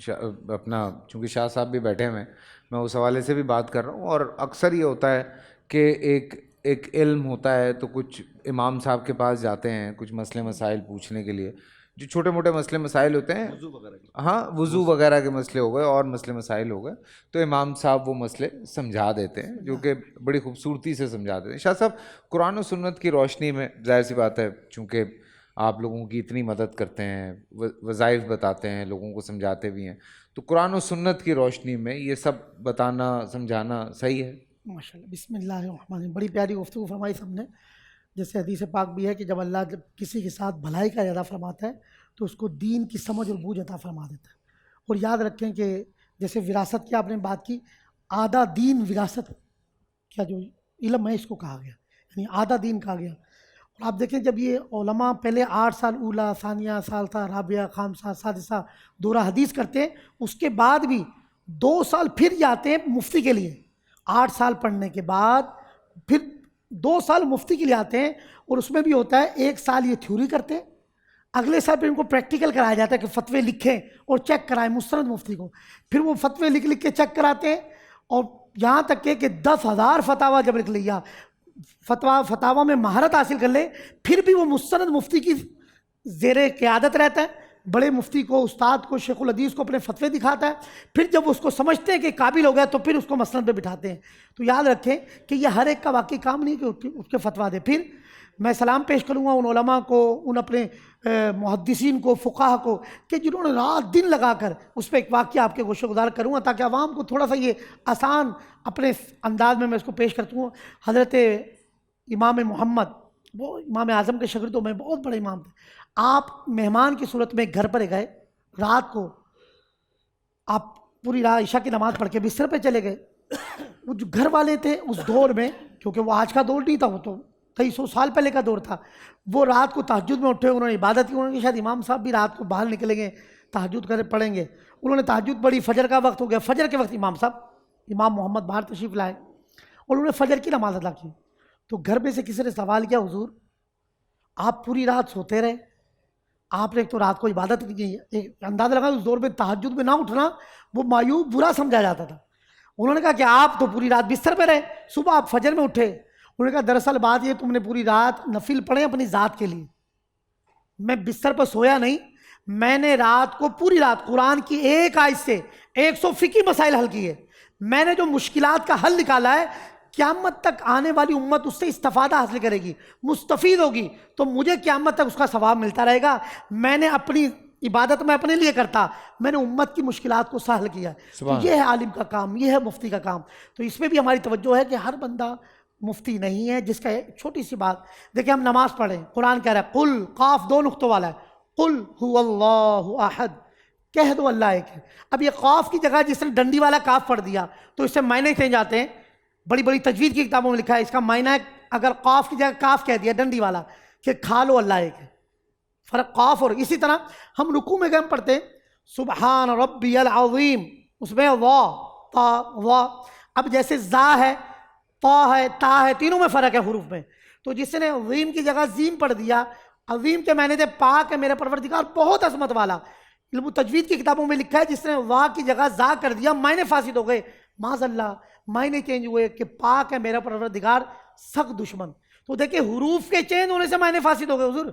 اپنا چونکہ شاہ صاحب بھی بیٹھے ہوئے ہیں، میں اس حوالے سے بھی بات کر رہا ہوں. اور اکثر یہ ہوتا ہے کہ ایک علم ہوتا ہے تو کچھ امام صاحب کے پاس جاتے ہیں کچھ مسئلے مسائل پوچھنے کے لیے، جو چھوٹے موٹے مسئلے مسائل ہوتے ہیں، ہاں وضو وغیرہ کے مسئلے ہو گئے اور مسئلے مسائل ہو گئے، تو امام صاحب وہ مسئلے سمجھا دیتے ہیں، جو کہ بڑی خوبصورتی سے سمجھا دیتے ہیں. شاہ صاحب قرآن و سنت کی روشنی میں ظاہر سی بات ہے، چونکہ آپ لوگوں کی اتنی مدد کرتے ہیں، وظائف بتاتے ہیں، لوگوں کو سمجھاتے بھی ہیں، تو قرآن و سنت کی روشنی میں یہ سب بتانا سمجھانا صحیح ہے؟ ماشاء اللہ. بسم اللہ الرحمن الرحیم. بڑی پیاری گفتگو فرمائی سب نے. جیسے حدیث پاک بھی ہے کہ جب کسی کے ساتھ بھلائی کا ارادہ فرماتا ہے تو اس کو دین کی سمجھ اور بوجھ عطا فرما دیتا ہے. اور یاد رکھیں کہ جیسے وراثت کی آپ نے بات کی، آدھا دین وراثت کا جو علم ہے اس کو کہا گیا، یعنی آدھا دین کہا گیا. اور آپ دیکھیں جب یہ علماء پہلے 8 سال اولا، ثانیہ، ثالثہ، رابعہ، خامسہ، سادسہ دورہ حدیث کرتے ہیں، اس کے بعد بھی 2 سال پھر جاتے ہیں مفتی کے لیے. 8 سال پڑھنے کے بعد پھر 2 سال مفتی کے لیے آتے ہیں، اور اس میں بھی ہوتا ہے 1 سال یہ تھیوری کرتے ہیں، اگلے سال پھر ان کو پریکٹیکل کرایا جاتا ہے کہ فتوے لکھیں اور چیک کرائیں مستند مفتی کو. پھر وہ فتوے لکھ کے چیک کراتے ہیں، اور یہاں تک کہ 10,000 فتاوا جب لکھ لیا، فتاوا میں مہارت حاصل کر لے، پھر بھی وہ مستند مفتی کی زیر قیادت رہتا ہے. بڑے مفتی کو، استاد کو، شیخ الحدیث کو اپنے فتوے دکھاتا ہے. پھر جب اس کو سمجھتے ہیں کہ قابل ہو گیا تو پھر اس کو مسند پہ بٹھاتے ہیں. تو یاد رکھیں کہ یہ ہر ایک کا واقعی کام نہیں کہ اس کے فتویٰ دے. پھر میں سلام پیش کروں گا ان علماء کو، ان اپنے محدثین کو، فقہا کو، کہ جنہوں نے رات دن لگا کر اس پہ ایک واقعہ آپ کے گوشہ گزار کروں گا تاکہ عوام کو تھوڑا سا یہ آسان اپنے انداز میں اس کو پیش کرتا ہوں. حضرت امام محمد، وہ امام اعظم کے شاگردوں میں بہت بڑے امام تھے. آپ مہمان کی صورت میں گھر پر گئے، رات کو آپ پوری رات عشاء کی نماز پڑھ کے بستر پہ چلے گئے. وہ جو گھر والے تھے اس دور میں، کیونکہ وہ آج کا دور نہیں تھا، وہ تو 2300 سال پہلے کا دور تھا، وہ رات کو تہجد میں اٹھے، انہوں نے عبادت کی. انہوں نے شاید امام صاحب بھی رات کو باہر نکلیں گے، تہجد پڑھیں گے. انہوں نے تہجد پڑھی، فجر کا وقت ہو گیا. فجر کے وقت امام محمد باہر تشریف لائے اور انہوں نے فجر کی نماز ادا کی. تو گھر میں سے کسی نے سوال کیا، حضور آپ پوری رات سوتے رہے، آپ نے تو رات کو عبادت کی. ایک اندازہ لگا اس دور میں تہجد میں نہ اٹھنا وہ مایوب برا سمجھا جاتا تھا. انہوں نے کہا کہ آپ تو پوری رات بستر پہ رہے، صبح آپ فجر میں اٹھے. انہوں نے کہا دراصل بات یہ، تم نے پوری رات نفل پڑھے اپنی ذات کے لیے، میں بستر پر سویا نہیں. میں نے رات کو پوری رات قرآن کی ایک آیت سے 100 فقہی مسائل حل کیے. میں نے جو مشکلات کا حل نکالا ہے، قیامت تک آنے والی امت اس سے استفادہ حاصل کرے گی، مستفید ہوگی، تو مجھے قیامت تک اس کا ثواب ملتا رہے گا. میں نے اپنی عبادت میں اپنے لیے کرتا، میں نے امت کی مشکلات کو سہل کیا. تو یہ ہے عالم کا کام، یہ ہے مفتی کا کام. تو اس میں بھی ہماری توجہ ہے کہ ہر بندہ مفتی نہیں ہے. جس کا چھوٹی سی بات دیکھیں، ہم نماز پڑھیں، قرآن کہہ رہا ہے قل، قاف 2 نقطوں والا ہے، قل هو اللہ احد، کہہ دو اللہ ایک ہے. اب یہ قاف کی جگہ جس نے ڈنڈی والا کاف پڑھ دیا تو اس سے معنی چینج آتے ہیں. بڑی بڑی تجوید کی کتابوں میں لکھا ہے اس کا معنی ہے، اگر قاف کی جگہ کاف کہہ دیا ڈنڈی والا، کہ کھا لو اللہ ایک ہے. فرق قاف. اور اسی طرح ہم رکوع میں گئے ہم پڑھتے ہیں سبحان ربی العظیم، اس میں وا تا وا. اب جیسے زا ہے، تا ہے، تا ہے، تینوں میں فرق ہے حروف میں. تو جس نے عظیم کی جگہ زیم پڑھ دیا، عظیم کے معنی تھے پاک ہے میرا پروردگار، بہت عظمت والا. علم تجوید کی کتابوں میں لکھا ہے جس نے وا کی جگہ زا کر دیا معنی فاسد ہو گئے، معاذ اللہ، معنی چینج ہوئے کہ پاک ہے میرا پروردگار، سخت دشمن. تو دیکھیں حروف کے چینج ہونے سے معنی فاسد ہو گئے. حضور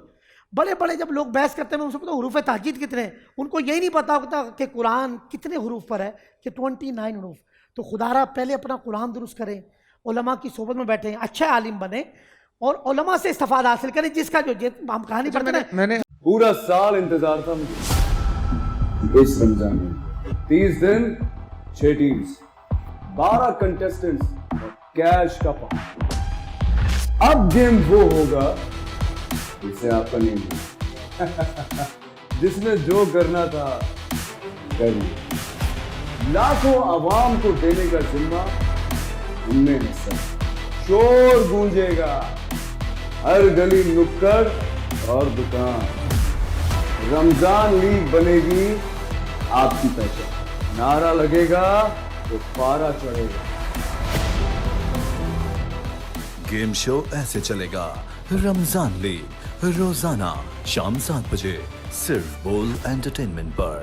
بڑے بڑے جب لوگ بحث کرتے ہیں ان سے پتا حروف تہجید کتنے ہیں، ان کو یہی نہیں پتا ہوتا کہ قرآن کتنے حروف پر ہے، کہ 29 حروف. تو خدا را پہلے اپنا قرآن درست کریں، علماء کی صحبت میں بیٹھیں، اچھے عالم بنیں اور علماء سے استفادہ حاصل کریں. جس کا جو ہم کہانی پڑھتے ہیں، میں نے پورا سال انتظار تھا مجھے اس رمضان میں. 30 دن 6 ٹیمز، 12 کنٹیسٹنٹس، کیش کا پاؤں. اب گیم وہ ہوگا جسے آپ کا نہیں ہوگا، جس نے جو کرنا تھا کر لیا. لاکھوں عوام کو دینے کا ذمہ ہم نے حصہ. شور گونجے گا ہر گلی نکڑ اور دکان. رمضان لیگ بنے گی آپ کی پہچان. نعرہ لگے گا تو پارا چڑھے گا. گیم شو ایسے چلے گا. رمضان لیگ روزانہ شام 7 بجے صرف بول انٹرٹینمنٹ پر.